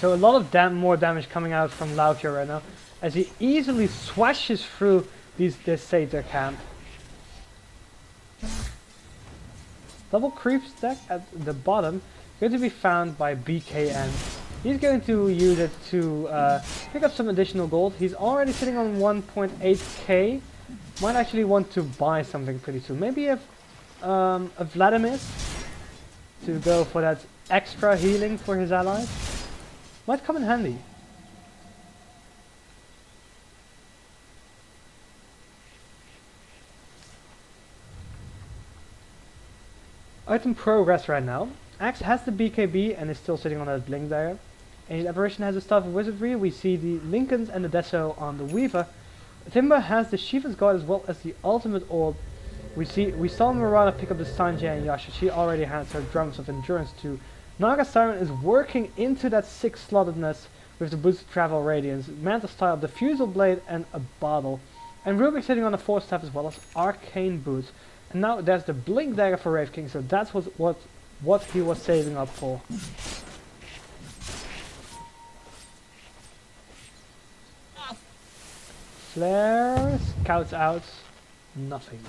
So a lot of more damage coming out from Laukio right now, as he easily swashes through this Satyr camp. Double creep stack at the bottom, going to be found by BKN. He's going to use it to pick up some additional gold. He's already sitting on 1.8k. Might actually want to buy something pretty soon. Maybe a Vladimir to go for that extra healing for his allies. Might come in handy. Item progress right now. Axe has the BKB and is still sitting on that blink there. Ancient Apparition has the Staff of Wizardry. We see the Lincolns and the Deso on the Weaver. Timber has the Shiva's Guard as well as the Ultimate Orb. We saw Mirana pick up the Sanjay and Yasha. She already has her Drums of Endurance too. Naga Siren is working into that 6-slottedness with the Boosted Travel Radiance, Mantle Style, the Fusel Blade and a Bottle. And Rubik sitting on the 4 staff as well as Arcane Boots. And now there's the Blink Dagger for Wraith King, so that's what he was saving up for. Flare, scouts out, nothing.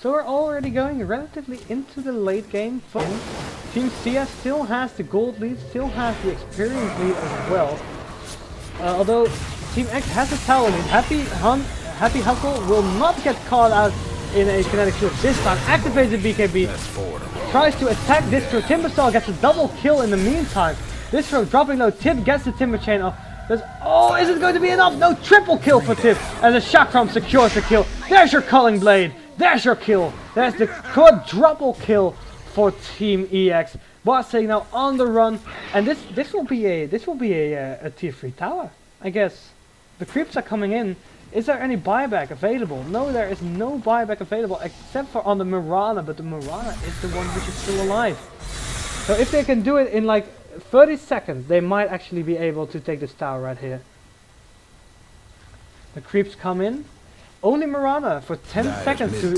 So we're already going relatively into the late game. Team Sia still has the gold lead, still has the experience lead as well. Although Team X has a tower lead. Happy Huckle will not get caught out in a kinetic field this time. Activates the BKB. Tries to attack Distro. Timberstar gets a double kill in the meantime. Distro dropping low. Tib gets the Timber Chain off. Oh, is it going to be enough? No, triple kill for Tib. And the Chakram secures the kill. There's your Culling Blade. There's your kill. There's the quadruple kill for Team EX. Bossing now on the run, and this will be a tier 3 tower, I guess. The creeps are coming in. Is there any buyback available? No, there is no buyback available except for on the Mirana, but the Mirana is the one which is still alive. So if they can do it in like 30 seconds, they might actually be able to take this tower right here. The creeps come in. Only Mirana for 10 seconds to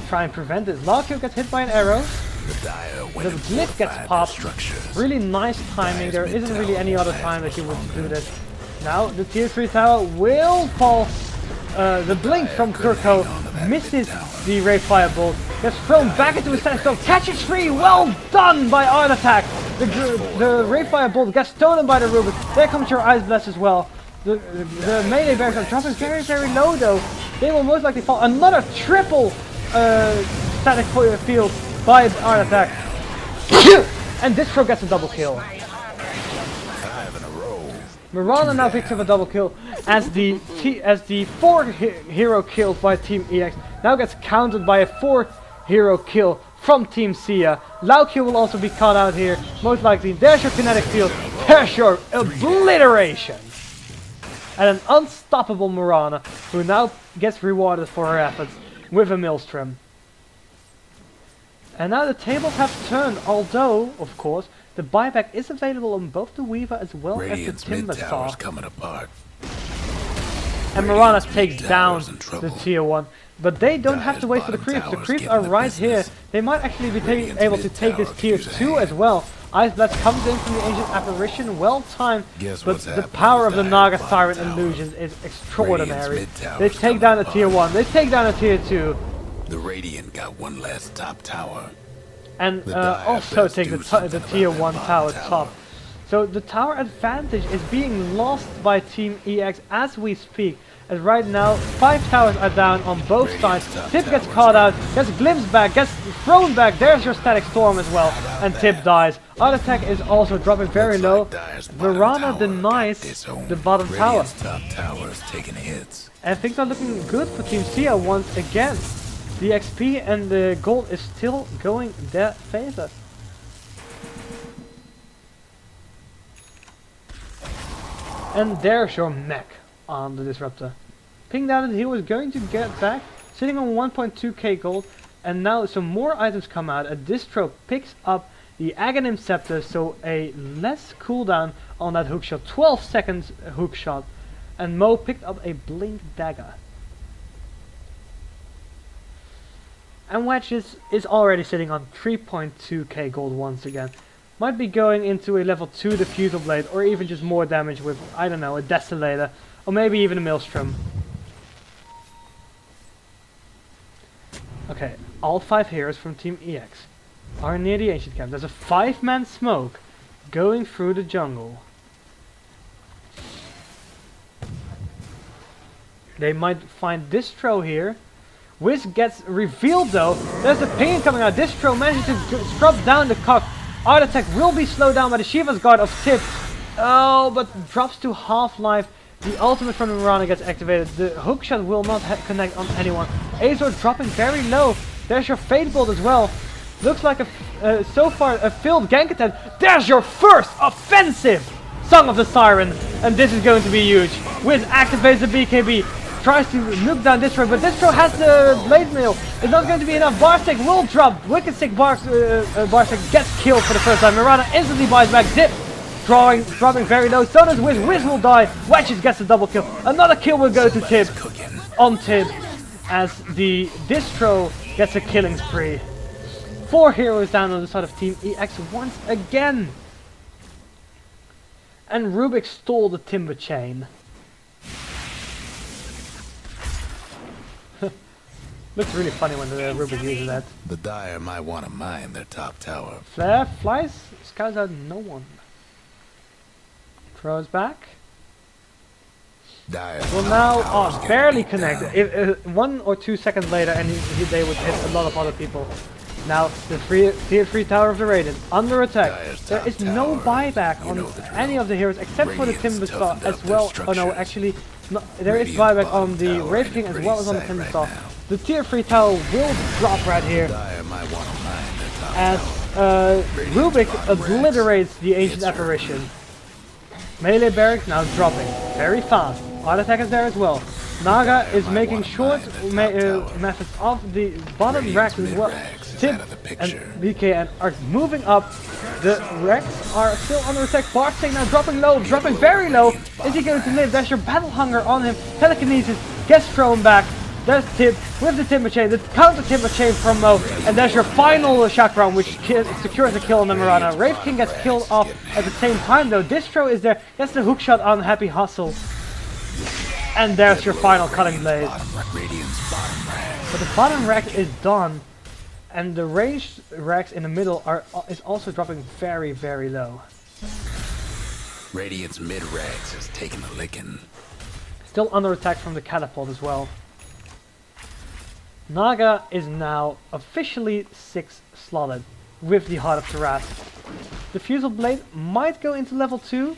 try and prevent this. Laukio gets hit by an arrow. The blitz gets popped. Really nice timing. There isn't really any other time that you would do this. Now the tier 3 tower will fall. The blink from Kurko misses the Ray Fire Bolt. Gets thrown back into his standstill. Catches free. Well done by Art Attack. The Ray Fire Bolt gets stolen by the Rubik. There comes your Ice Blast as well. The melee bears are dropping very low though. They will most likely fall. Another triple static field by Art Attack. And Distro gets a double kill. Mirana now picks up a double kill as the 4 hero kill by Team EX now gets countered by a 4 hero kill from Team Sia. Laukio will also be caught out here, most likely. There's your kinetic field. There's your obliteration. And an unstoppable Mirana, who now gets rewarded for her efforts with a Maelstrom. And now the tables have turned, although, of course, the buyback is available on both the Weaver as well as the Timberstar. Coming apart. And Mirana takes down the tier 1. But they don't have to wait for the creeps. The creeps are right here. They might actually be able to take this tier 2 as well. Ice Blast comes in from the Ancient Apparition, well timed, but the power of the Naga Siren illusions is extraordinary. They take down a tier 1, they take down a tier 2. The Radiant got one last top tower. And also take the tier 1 tower top. So the tower advantage is being lost by Team EX as we speak. As right now, 5 towers are down on both sides. Tib gets caught out, gets glimpsed back, gets thrown back. There's your static storm as well. And Tib dies. Art attack is also dropping very low. Verana denies the bottom tower. Top tower's taking hits. And things are looking good for Team Sia once again. The XP and the gold is still going their favor. And there's your mech on the Disruptor. Pinged out that he was going to get back, sitting on 1.2k gold, and now some more items come out. A Distro picks up the Aghanim Scepter, so a less cooldown on that hookshot, 12 seconds hookshot, and Mo picked up a Blink Dagger. And Wedge is already sitting on 3.2k gold once again. Might be going into a level 2 Diffusal Blade, or even just more damage with, I don't know, a Desolator, or maybe even a Maelstrom. Okay, all 5 heroes from Team EX are near the Ancient Camp. There's a 5-man smoke going through the jungle. They might find Distro here. Wiz gets revealed though. There's a ping coming out. Distro manages to scrub down the cock. Art attack will be slowed down by the Shiva's Guard of Tib. Oh, but drops to half-life. The ultimate from the Mirana gets activated. The hookshot will not connect on anyone. Azor dropping very low. There's your Fate Bolt as well. Looks like so far a failed gank attempt. There's your first offensive Song of the Siren. And this is going to be huge. Wiz activates the BKB. Tries to nuke down Distro, but Distro has the Blade Mail. It's not going to be enough. Barstek will drop. Wicked Sick Barstek gets killed for the first time. Mirana instantly buys back. Zip dropping very low. So does Wiz. Wiz will die. Wedges gets a double kill. Another kill will go to Tib. On Tib. As the Distro gets a killing spree. 4 heroes down on the side of Team EX once again. And Rubik stole the Timber Chain. Looks really funny when the Rubik uses that. The Dire might want to mine their top tower. Flare flies, scouts out no one. Throws back. Dire Well now, barely connected. If 1 or 2 seconds later and they would hit a lot of other people. Now the tier 3 Tower of the Radiant under attack. There is no buyback on any of the heroes except for the Timber Star as well. Oh no, actually there is buyback on the Wraith King as well as on the Timber Star. The tier 3 tower will drop right here as Rubik obliterates the Ancient Apparition. Melee Barracks now dropping very fast. Art attack is there as well. Naga is making short methods of the bottom racks as well. Tib and BK are moving up. The racks are still under attack. Barstek now dropping low, dropping very low. Is he going to live? There's your Battle Hunger on him. Telekinesis gets thrown back. There's Tib with the Timber Chain, the counter Timber Chain from Mo, and there's your final Chakram which secures the kill on the Mirana. Wraith King gets killed off at the same time though. Distro is there, gets the hookshot on Happy Hustle. And there's your final Cutting Blade. But the bottom rack is done, and the ranged racks in the middle is also dropping very, very low. Radiant's mid-racks is taking a licking. Still under attack from the Catapult as well. Naga is now officially 6 slotted with the Heart of Taras. The Fusel Blade might go into level 2.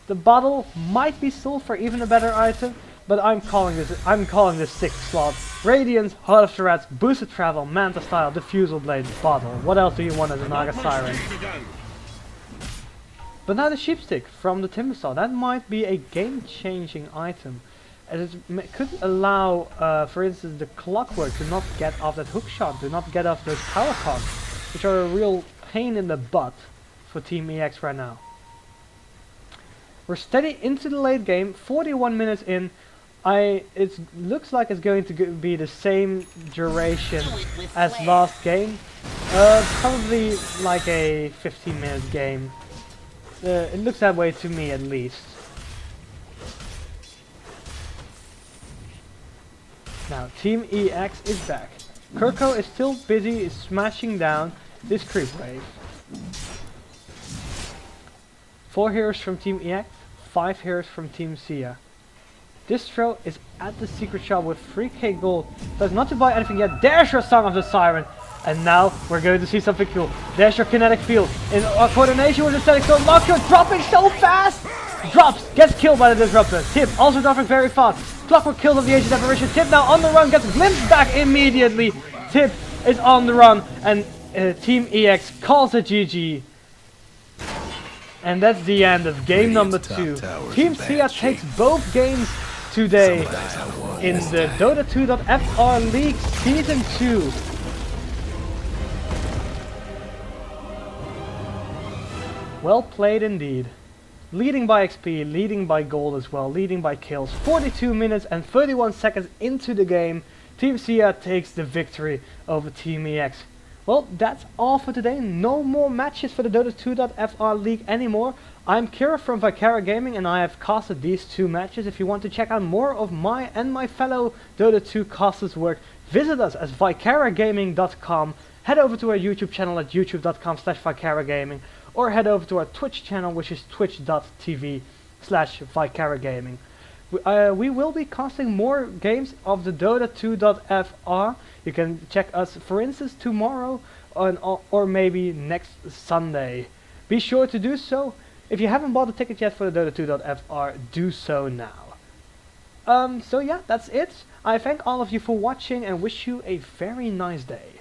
The bottle might be sold for even a better item, but I'm calling this 6th slot. Radiance, Heart of Taras, Boosted Travel, Manta Style, the Fusel Blade, bottle. What else do you want as a Naga Siren? But now the Sheepstick from the Timber Saw. That might be a game-changing item. As it could allow, for instance, the Clockwork to not get off that hookshot, to not get off those power cogs, which are a real pain in the butt for Team EX right now. We're steady into the late game, 41 minutes in. It looks like it's going to be the same duration as last game. Probably like a 15-minute game. It looks that way to me at least. Now, Team EX is back. Kirko is still busy smashing down this creep wave. 4 heroes from Team EX, 5 heroes from Team Sia. Distro is at the secret shop with 3k gold, so it's not to buy anything yet. There's your Song of the Siren, and now we're going to see something cool. There's your kinetic field in coordination with the static zone. Marco dropping so fast! Drops, gets killed by the disruptor. Tip also dropping very fast. Clockwork kills of the ancient apparition. Tip now on the run, gets glimpsed back immediately. Tip is on the run, and Team EX calls it GG. And that's the end of game number 2. Team Sia takes both games today in the DotA2.fr League Season 2. Well played indeed. Leading by XP, leading by gold as well, leading by kills. 42 minutes and 31 seconds into the game, Team Sia takes the victory over Team EX. Well, that's all for today. No more matches for the DotA2.fr League anymore. I'm Kira from VicaraGaming and I have casted these 2 matches. If you want to check out more of my and my fellow Dota 2 casters' work, visit us at VicaraGaming.com. Head over to our YouTube channel at youtube.com/VicaraGaming, or head over to our Twitch channel, which is twitch.tv/VicaraGaming. We will be casting more games of the DotA2.fr. You can check us, for instance, tomorrow or maybe next Sunday. Be sure to do so. If you haven't bought a ticket yet for the DotA2.fr, do so now. So yeah, that's it. I thank all of you for watching and wish you a very nice day.